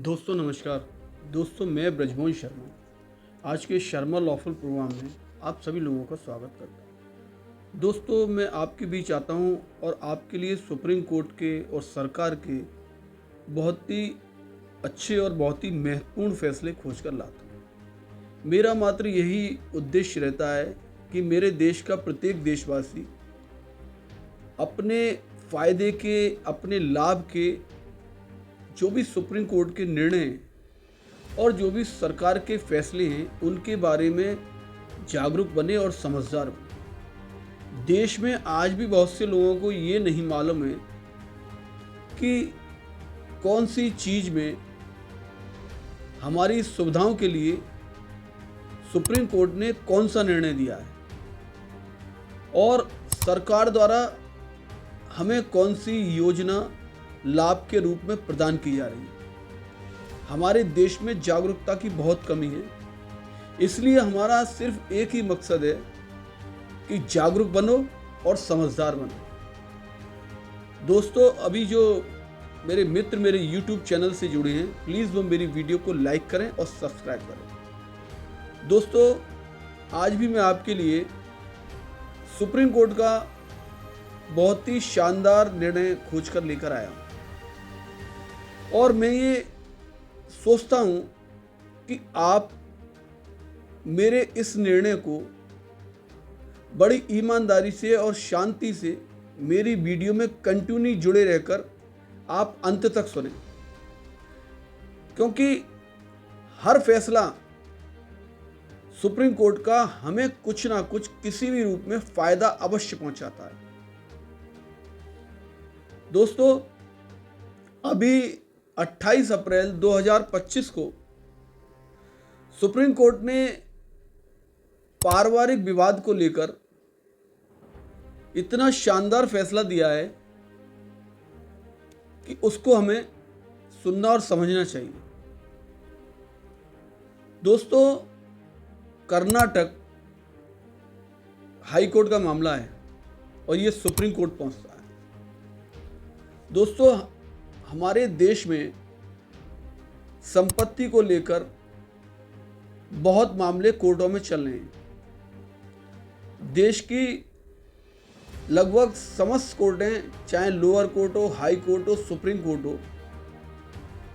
दोस्तों नमस्कार। दोस्तों मैं ब्रजमोहन शर्मा आज के शर्मा लॉफुल प्रोग्राम में आप सभी लोगों का स्वागत करता हूं। दोस्तों मैं आपके बीच आता हूं और आपके लिए सुप्रीम कोर्ट के और सरकार के बहुत ही अच्छे और बहुत ही महत्वपूर्ण फैसले खोज कर लाता हूं। मेरा मात्र यही उद्देश्य रहता है कि मेरे देश का प्रत्येक देशवासी अपने फ़ायदे के, अपने लाभ के जो भी सुप्रीम कोर्ट के निर्णय हैं और जो भी सरकार के फैसले हैं उनके बारे में जागरूक बने और समझदार बने। देश में आज भी बहुत से लोगों को ये नहीं मालूम है कि कौन सी चीज़ में हमारी सुविधाओं के लिए सुप्रीम कोर्ट ने कौन सा निर्णय दिया है और सरकार द्वारा हमें कौन सी योजना लाभ के रूप में प्रदान की जा रही है। हमारे देश में जागरूकता की बहुत कमी है, इसलिए हमारा सिर्फ एक ही मकसद है कि जागरूक बनो और समझदार बनो। दोस्तों अभी जो मेरे मित्र मेरे YouTube चैनल से जुड़े हैं, प्लीज़ वो मेरी वीडियो को लाइक करें और सब्सक्राइब करें। दोस्तों आज भी मैं आपके लिए सुप्रीम कोर्ट का बहुत ही शानदार निर्णय खोज कर लेकर आया हूँ और मैं ये सोचता हूँ कि आप मेरे इस निर्णय को बड़ी ईमानदारी से और शांति से मेरी वीडियो में कंटिन्यू जुड़े रहकर आप अंत तक सुनें, क्योंकि हर फैसला सुप्रीम कोर्ट का हमें कुछ ना कुछ किसी भी रूप में फायदा अवश्य पहुंचाता है। दोस्तों अभी 28 अप्रैल 2025 को सुप्रीम कोर्ट ने पारिवारिक विवाद को लेकर इतना शानदार फैसला दिया है कि उसको हमें सुनना और समझना चाहिए। दोस्तों कर्नाटक हाई कोर्ट का मामला है और ये सुप्रीम कोर्ट पहुंचता है। दोस्तों हमारे देश में संपत्ति को लेकर बहुत मामले कोर्टों में चल रहे हैं। देश की लगभग समस्त कोर्टें, चाहे लोअर कोर्ट हो, हाई कोर्ट हो, सुप्रीम कोर्ट हो,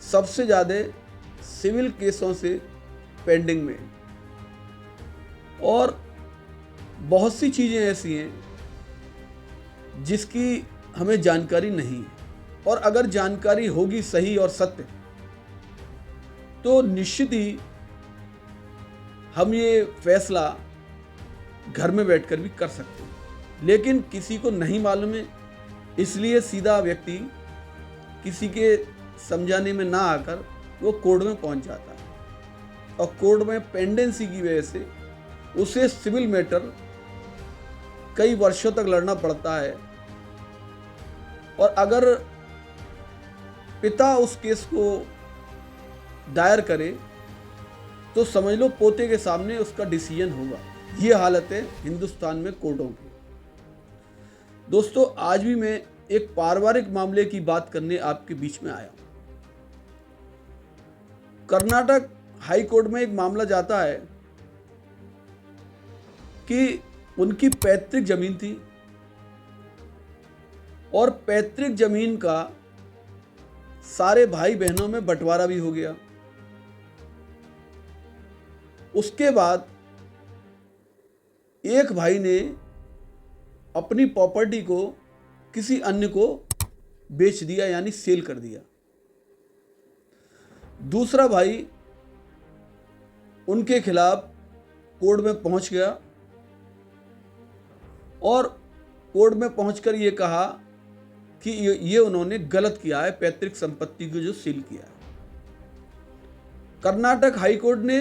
सबसे ज़्यादा सिविल केसों से पेंडिंग में और बहुत सी चीज़ें ऐसी हैं जिसकी हमें जानकारी नहीं है और अगर जानकारी होगी सही और सत्य तो निश्चित ही हम ये फैसला घर में बैठकर भी कर सकते हैं। लेकिन किसी को नहीं मालूम है, इसलिए सीधा व्यक्ति किसी के समझाने में ना आकर वो कोर्ट में पहुंच जाता है और कोर्ट में पेंडेंसी की वजह से उसे सिविल मैटर कई वर्षों तक लड़ना पड़ता है और अगर पिता उस केस को दायर करे तो समझ लो पोते के सामने उसका डिसीजन होगा। ये हालत है हिंदुस्तान में कोर्टों की। दोस्तों आज भी मैं एक पारिवारिक मामले की बात करने आपके बीच में आया हूं। कर्नाटक हाई कोर्ट में एक मामला जाता है कि उनकी पैतृक जमीन थी और पैतृक जमीन का सारे भाई बहनों में बंटवारा भी हो गया। उसके बाद एक भाई ने अपनी प्रॉपर्टी को किसी अन्य को बेच दिया, यानी सेल कर दिया। दूसरा भाई उनके खिलाफ कोर्ट में पहुंच गया और कोर्ट में पहुंचकर ये कहा कि ये उन्होंने गलत किया है, पैतृक संपत्ति को जो सील किया है। कर्नाटक हाई कोर्ट ने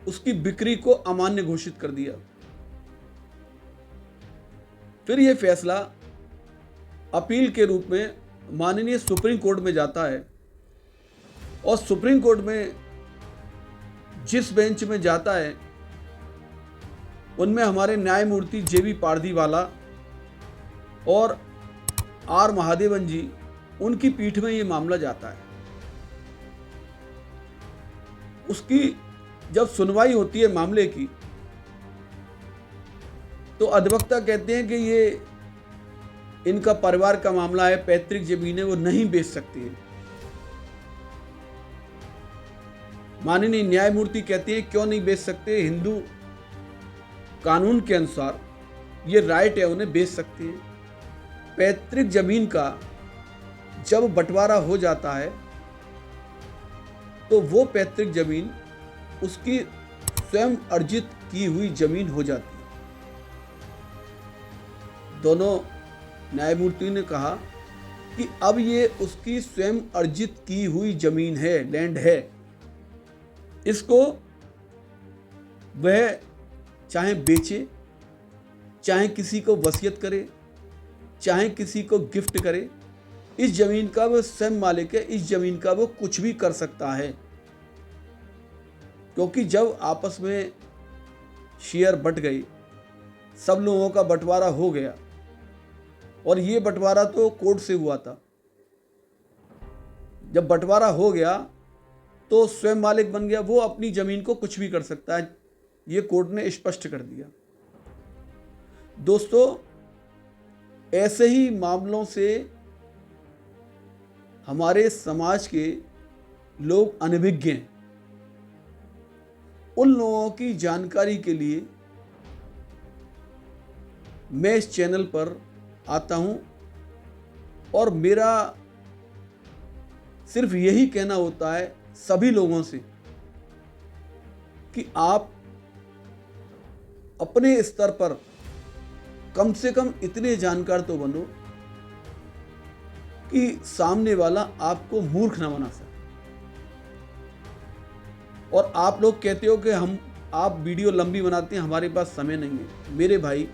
उसकी बिक्री को अमान्य घोषित कर दिया। फिर यह फैसला अपील के रूप में माननीय सुप्रीम कोर्ट में जाता है और सुप्रीम कोर्ट में जिस बेंच में जाता है उनमें हमारे न्यायमूर्ति JB पारदीवाला और R महादेवन जी, उनकी पीठ में ये मामला जाता है। उसकी जब सुनवाई होती है मामले की, तो अधिवक्ता कहते हैं कि ये इनका परिवार का मामला है, पैतृक जमीनें वो नहीं बेच सकती है। माननीय न्यायमूर्ति कहते हैं क्यों नहीं बेच सकते, हिंदू कानून के अनुसार ये राइट है, उन्हें बेच सकते हैं। पैतृक जमीन का जब बंटवारा हो जाता है तो वो पैतृक जमीन उसकी स्वयं अर्जित की हुई जमीन हो जाती है। दोनों न्यायमूर्ति ने कहा कि अब ये उसकी स्वयं अर्जित की हुई जमीन है, लैंड है, इसको वह चाहे बेचे, चाहे किसी को वसीयत करे, चाहे किसी को गिफ्ट करे, इस जमीन का वो स्वयं मालिक है, इस जमीन का वो कुछ भी कर सकता है। क्योंकि जब आपस में शेयर बट गई, सब लोगों का बंटवारा हो गया, और ये बंटवारा तो कोर्ट से हुआ था। जब बंटवारा हो गया तो स्वयं मालिक बन गया, वो अपनी जमीन को कुछ भी कर सकता है, ये कोर्ट ने स्पष्ट कर दिया। दोस्तों, ऐसे ही मामलों से हमारे समाज के लोग अनभिज्ञ हैं। उन लोगों की जानकारी के लिए मैं इस चैनल पर आता हूं, और मेरा सिर्फ यही कहना होता है सभी लोगों से कि आप अपने स्तर पर कम से कम इतने जानकार तो बनो कि सामने वाला आपको मूर्ख ना बना सके। और आप लोग कहते हो कि आप वीडियो लंबी बनाते हैं, हमारे पास समय नहीं है। मेरे भाई,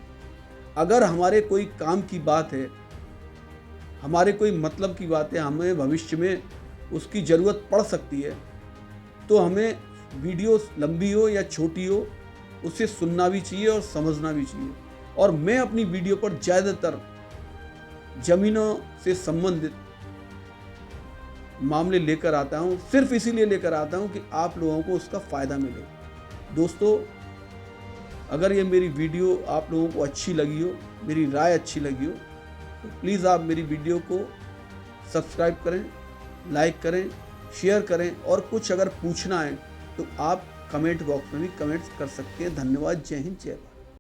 अगर हमारे कोई काम की बात है, हमारे कोई मतलब की बात है, हमें भविष्य में उसकी ज़रूरत पड़ सकती है, तो हमें वीडियो लंबी हो या छोटी हो, उसे सुनना भी चाहिए और समझना भी चाहिए। और मैं अपनी वीडियो पर ज़्यादातर ज़मीनों से संबंधित मामले लेकर आता हूँ, सिर्फ इसीलिए लेकर आता हूँ कि आप लोगों को उसका फ़ायदा मिले। दोस्तों, अगर ये मेरी वीडियो आप लोगों को अच्छी लगी हो, मेरी राय अच्छी लगी हो, तो प्लीज़ आप मेरी वीडियो को सब्सक्राइब करें, लाइक करें, शेयर करें, और कुछ अगर पूछना है तो आप कमेंट बॉक्स में भी कमेंट्स कर सकते हैं। धन्यवाद। जय हिंद, जय भारत।